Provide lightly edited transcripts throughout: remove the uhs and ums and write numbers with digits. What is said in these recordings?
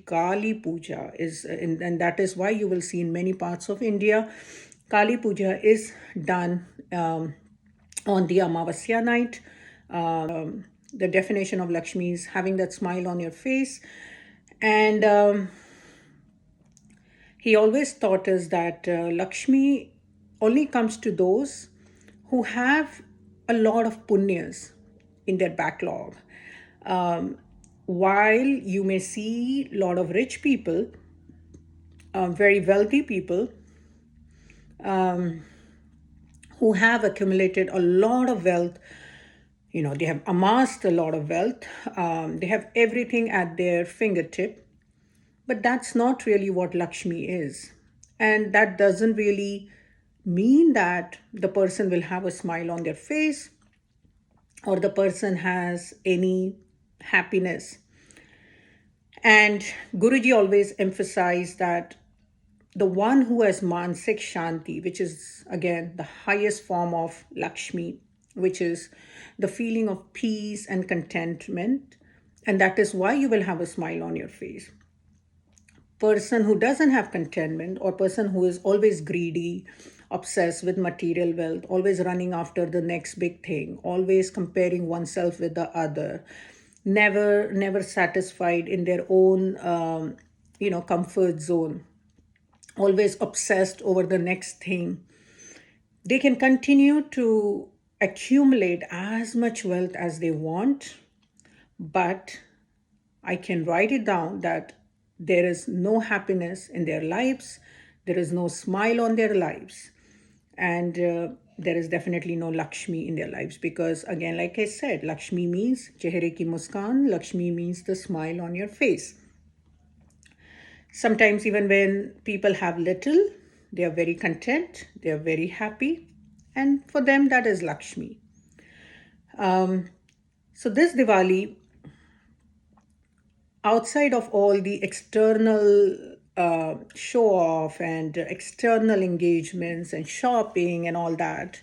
Kali Puja is, and that is why you will see in many parts of India, Kali Puja is done on the Amavasya night. The definition of Lakshmi is having that smile on your face. And he always taught us that Lakshmi only comes to those who have a lot of punyas in their backlog. Um, while you may see a lot of rich people, very wealthy people who have accumulated a lot of wealth, they have amassed a lot of wealth, they have everything at their fingertip, but that's not really what Lakshmi is. And that doesn't really mean that the person will have a smile on their face or the person has any happiness. And Guruji always emphasized that the one who has Mansik Shanti, which is again the highest form of Lakshmi, which is the feeling of peace and contentment, and that is why you will have a smile on your face. Person who doesn't have contentment, or person who is always greedy, obsessed with material wealth, always running after the next big thing, always comparing oneself with the other, never satisfied in their own comfort zone, always obsessed over the next thing, they can continue to accumulate as much wealth as they want, but I can write it down that there is no happiness in their lives, there is no smile on their lives, and there is definitely no Lakshmi in their lives, because again, like I said, Lakshmi means chehre ki muskan, Lakshmi means the smile on your face. Sometimes, even when people have little, they are very content, they are very happy, and for them, that is Lakshmi. So, this Diwali, outside of all the external show off and external engagements and shopping and all that,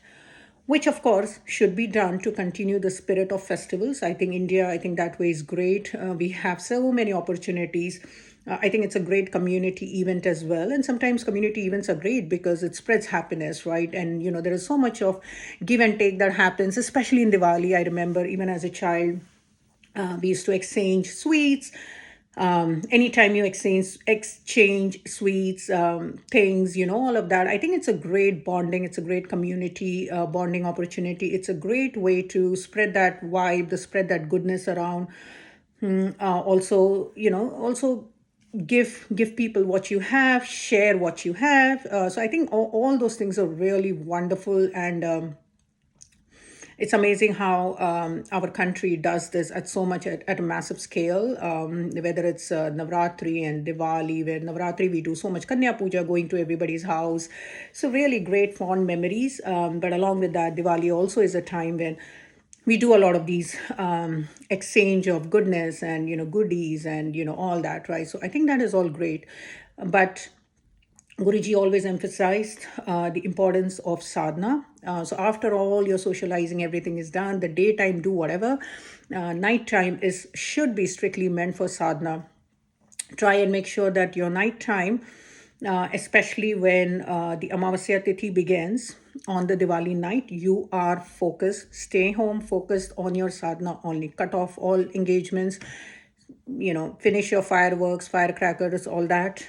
which of course should be done to continue the spirit of festivals. I think India, I think that way is great. We have so many opportunities. I think it's a great community event as well. And sometimes community events are great because it spreads happiness, right? And, there is so much of give and take that happens, especially in Diwali. I remember even as a child, we used to exchange sweets. Anytime you exchange sweets, things, all of that. I think it's a great bonding. It's a great community bonding opportunity. It's a great way to spread that vibe, to spread that goodness around. Also give people what you have, share what you have. So I think all those things are really wonderful, and it's amazing how our country does this at so much at a massive scale, whether it's Navratri and Diwali. Where Navratri we do so much Kanya Puja, going to everybody's house. So really great fond memories. But along with that, Diwali also is a time when we do a lot of these exchange of goodness and goodies and all that, right? So I think that is all great. But Guruji always emphasized the importance of sadhana. So after all your socializing, everything is done. The daytime, do whatever. Nighttime should be strictly meant for sadhana. Try and make sure that your nighttime, especially when the Amavasya Tithi begins on the Diwali night, you are focused. Stay home, focused on your sadhana only. Cut off all engagements. Finish your fireworks, firecrackers, all that.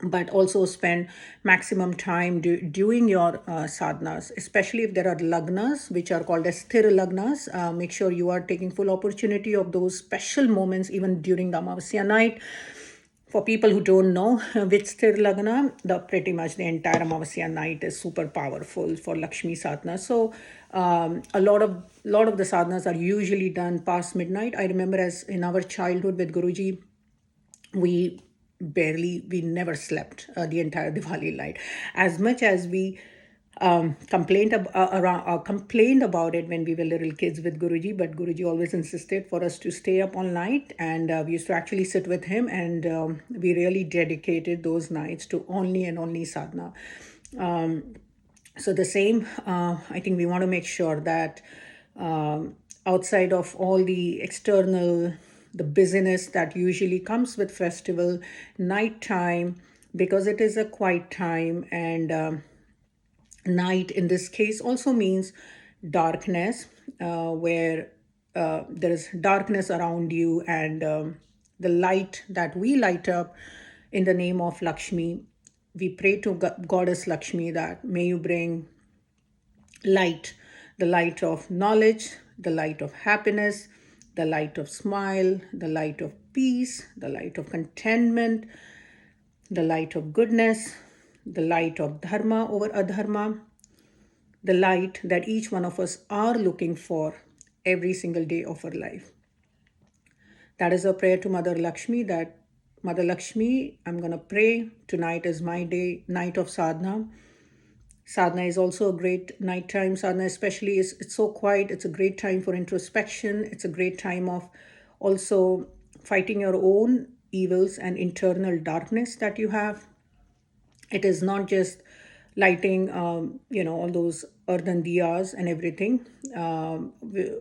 But also spend maximum time doing your sadhanas, especially if there are lagnas, which are called as sthir lagnas. Make sure you are taking full opportunity of those special moments, even during the Amavasya night. For people who don't know which sthir lagna, pretty much the entire Amavasya night is super powerful for Lakshmi sadhana. So a lot of the sadhanas are usually done past midnight. I remember as in our childhood with Guruji, we never slept the entire Diwali night. As much as we complained about it when we were little kids with Guruji, but Guruji always insisted for us to stay up all night, and we used to actually sit with him, and we really dedicated those nights to only and only sadhana. So the same, I think we want to make sure that outside of all the external the busyness that usually comes with festival night time, because it is a quiet time. And night in this case also means darkness, where there is darkness around you, and the light that we light up in the name of Lakshmi. We pray to Goddess Lakshmi that may you bring light, the light of knowledge, the light of happiness, the light of smile, the light of peace, the light of contentment, the light of goodness, the light of dharma over adharma, the light that each one of us are looking for every single day of our life. That is a prayer to Mother Lakshmi, that Mother Lakshmi, I'm going to pray. Tonight is my day, night of sadhana. Sadhana is also a great nighttime. Sadhana, especially, is it's so quiet. It's a great time for introspection. It's a great time of also fighting your own evils and internal darkness that you have. It is not just lighting, all those earthen diyas and everything,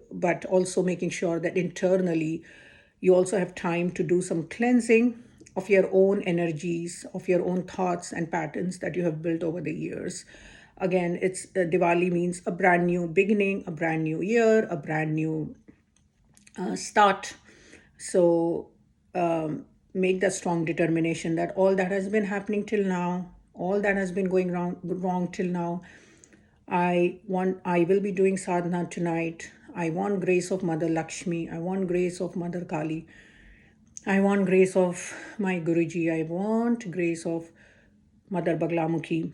but also making sure that internally you also have time to do some cleansing of your own energies, of your own thoughts and patterns that you have built over the years. Again, it's Diwali means a brand new beginning, a brand new year, a brand new start. So make that strong determination that all that has been happening till now, all that has been going wrong till now, I will be doing sadhana tonight. I want grace of Mother Lakshmi. I want grace of Mother Kali. I want grace of my Guruji. I want grace of Mother Baglamukhi.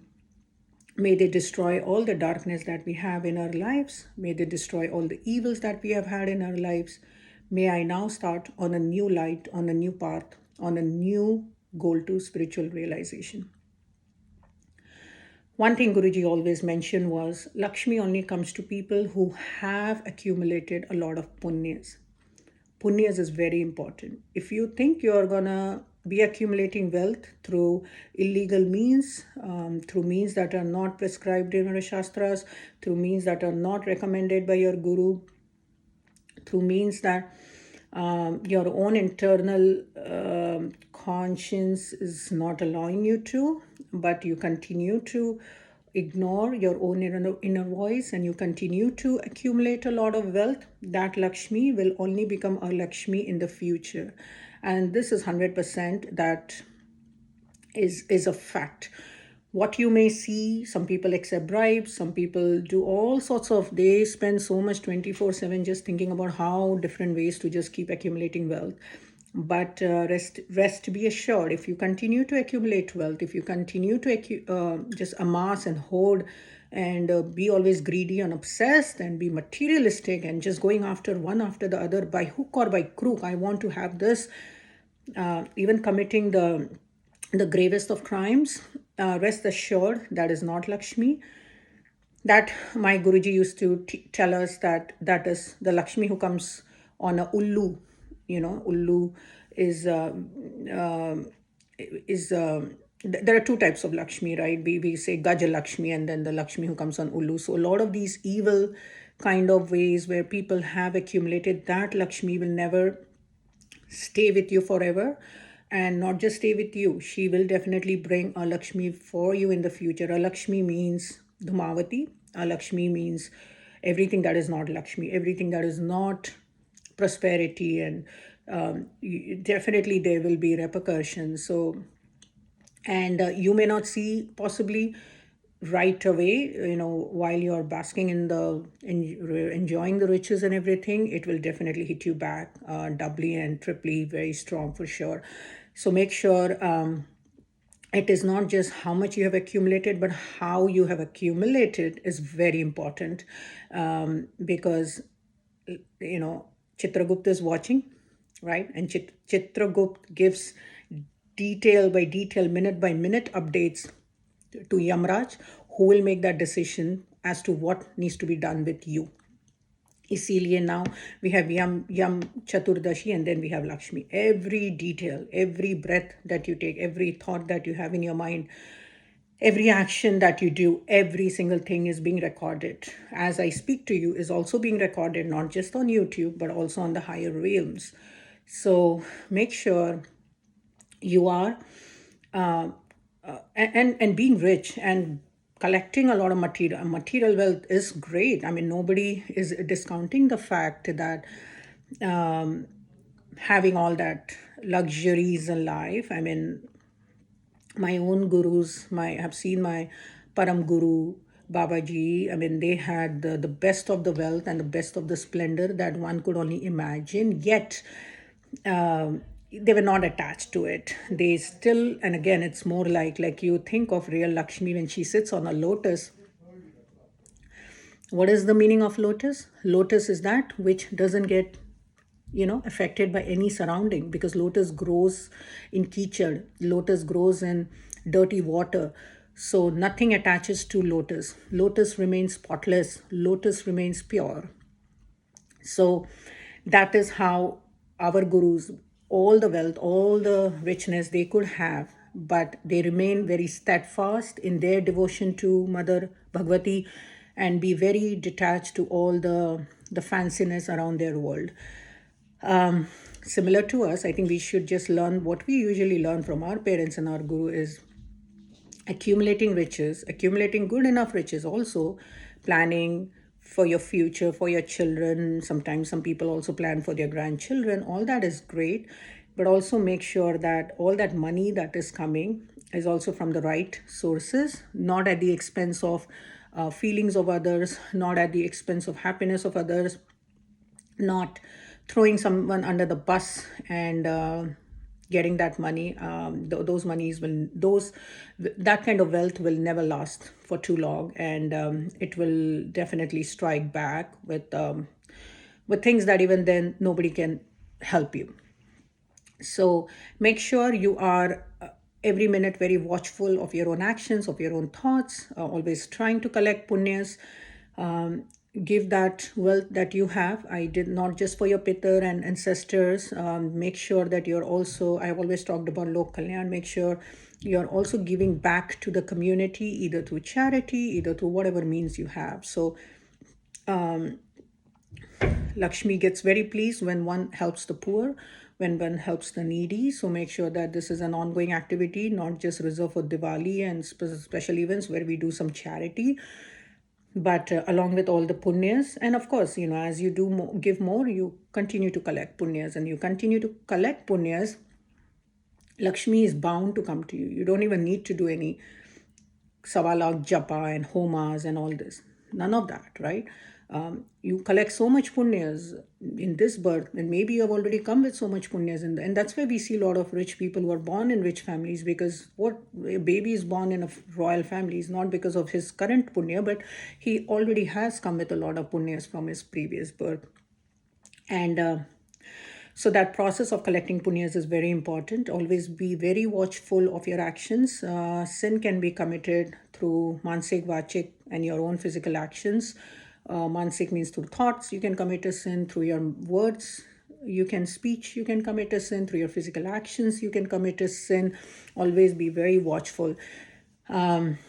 May they destroy all the darkness that we have in our lives. May they destroy all the evils that we have had in our lives. May I now start on a new light, on a new path, on a new goal to spiritual realization. One thing Guruji always mentioned was Lakshmi only comes to people who have accumulated a lot of punyas. Punyas is very important. If you think you're gonna be accumulating wealth through illegal means, through means that are not prescribed in our shastras, through means that are not recommended by your guru, through means that your own internal conscience is not allowing you to, but you continue to ignore your own inner voice and you continue to accumulate a lot of wealth, that Lakshmi will only become a Lakshmi in the future. And this is 100% that is a fact. What you may see, some people accept bribes, some people do all sorts of, they spend so much 24/7 just thinking about how different ways to just keep accumulating wealth. But rest be assured, if you continue to accumulate wealth, if you continue to just amass and hoard and be always greedy and obsessed and be materialistic and just going after one after the other by hook or by crook, I want to have this, even committing the gravest of crimes, rest assured that is not Lakshmi. That my Guruji used to tell us that that is the Lakshmi who comes on a ullu. Ullu is there are two types of Lakshmi, right? We say Gaja Lakshmi and then the Lakshmi who comes on ullu. So a lot of these evil kind of ways where people have accumulated, that Lakshmi will never stay with you forever. And not just stay with you, she will definitely bring a Lakshmi for you in the future. A Lakshmi means Dhumavati. A Lakshmi means everything that is not Lakshmi, everything that is not prosperity, and definitely there will be repercussions. So, and you may not see possibly right away, while you're basking enjoying the riches and everything, it will definitely hit you back doubly and triply, very strong for sure. So make sure it is not just how much you have accumulated, but how you have accumulated is very important, because Chitragupt is watching, right? And Chitragupt gives detail by detail, minute by minute updates to Yamraj, who will make that decision as to what needs to be done with you. इसीलिए now we have Yam Chaturdashi and then we have Lakshmi. Every detail, every breath that you take, every thought that you have in your mind, every action that you do, every single thing is being recorded. As I speak to you is also being recorded, not just on YouTube, but also on the higher realms. So make sure you are uh, and being rich and collecting a lot of material wealth is great. I mean, nobody is discounting the fact that um, having all that luxuries in life. I mean, my own gurus, I've seen my Param Guru, Babaji. I mean, they had the best of the wealth and the best of the splendor that one could only imagine. Yet, they were not attached to it. They still, and again, it's more like you think of real Lakshmi when she sits on a lotus. What is the meaning of lotus? Lotus is that which doesn't get affected by any surrounding, because lotus grows in kichad, lotus grows in dirty water. So nothing attaches to lotus. Lotus remains spotless, lotus remains pure. So that is how our gurus, all the wealth, all the richness they could have, but they remain very steadfast in their devotion to Mother Bhagavati and be very detached to all the fanciness around their world. Similar to us, I think we should just learn what we usually learn from our parents and our guru is accumulating riches, accumulating good enough riches, also planning for your future, for your children. Sometimes some people also plan for their grandchildren. All that is great, but also make sure that all that money that is coming is also from the right sources, not at the expense of feelings of others, not at the expense of happiness of others, not throwing someone under the bus and getting that money. Those monies will those that kind of wealth will never last for too long, and it will definitely strike back with things that even then nobody can help you. So make sure you are every minute very watchful of your own actions, of your own thoughts, always trying to collect punyas. Um, Give that wealth that you have. I did not just for your pitar and ancestors. Make sure that you're also, I've always talked about Lok Kalyan, make sure you're also giving back to the community, either through charity, either through whatever means you have. So Lakshmi gets very pleased when one helps the poor, when one helps the needy. So make sure that this is an ongoing activity, not just reserved for Diwali and special events where we do some charity, but along with all the punyas. And of course, as you do more, give more, you continue to collect punyas, and you continue to collect punyas. Lakshmi is bound to come to you. You don't even need to do any Savalak japa and homas and all this. None of that, right? You collect so much punyas in this birth, and maybe you have already come with so much punyas, and that's why we see a lot of rich people who are born in rich families, because what a baby is born in a royal family is not because of his current punya, but he already has come with a lot of punyas from his previous birth. And so that process of collecting punyas is very important. Always be very watchful of your actions. Sin can be committed through mansik, vachik, and your own physical actions. Mansik means through thoughts. You can commit a sin through your words. You can speech. You can commit a sin through your physical actions. You can commit a sin. Always be very watchful. And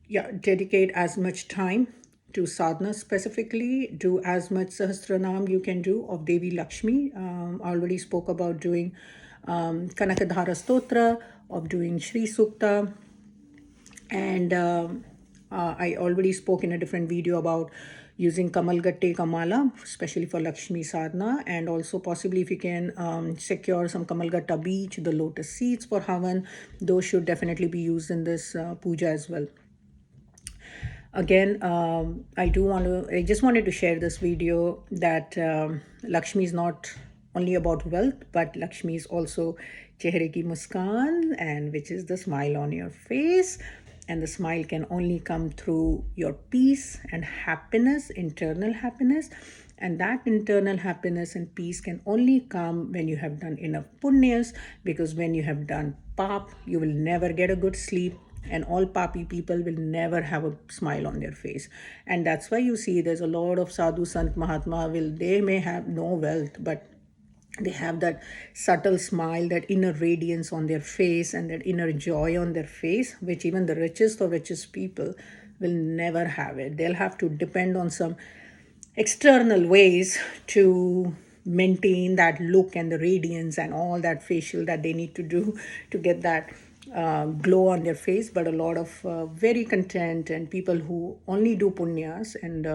yeah, dedicate as much time to sadhana specifically. Do as much sahasranam you can do of Devi Lakshmi. I already spoke about doing Kanakadhara Stotra, of doing Shri Sukta, and I already spoke in a different video about using Kamal Gatte Kamala, especially for Lakshmi Sadhana, and also possibly if you can secure some Kamal Gatta beach, the lotus seeds for Havan, those should definitely be used in this puja as well. Again, I just wanted to share this video that Lakshmi is not only about wealth, but Lakshmi is also chehre ki muskan, and which is the smile on your face. And the smile can only come through your peace and happiness, internal happiness. And that internal happiness and peace can only come when you have done enough punyas, because when you have done pap, you will never get a good sleep, and all papi people will never have a smile on their face. And that's why you see there's a lot of sadhu sant mahatma, they may have no wealth, but they have that subtle smile, that inner radiance on their face, and that inner joy on their face, which even the richest of richest people will never have it. They'll have to depend on some external ways to maintain that look and the radiance and all that facial that they need to do to get that glow on their face. But a lot of very content and people who only do punyas and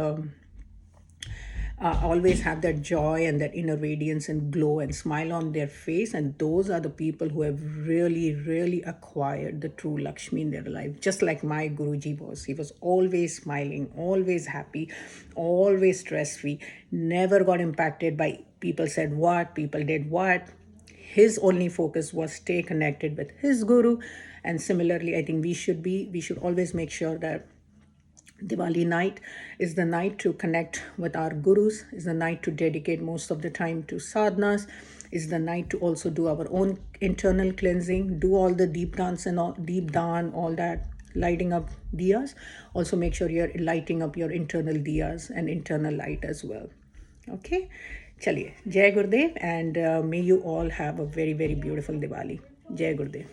always have that joy and that inner radiance and glow and smile on their face. And those are the people who have really, really acquired the true Lakshmi in their life. Just like my Guruji was. He was always smiling, always happy, always stress free, never got impacted by people said what, people did what. His only focus was stay connected with his Guru. And similarly, I think we should always make sure that Diwali night is the night to connect with our gurus, is the night to dedicate most of the time to sadhanas, is the night to also do our own internal cleansing, do all the deep dance and all, deep dan, all that, lighting up diyas. Also make sure you're lighting up your internal diyas and internal light as well. Okay, chaliye, Jai Gurudev, and may you all have a very, very beautiful Diwali. Jai Gurudev.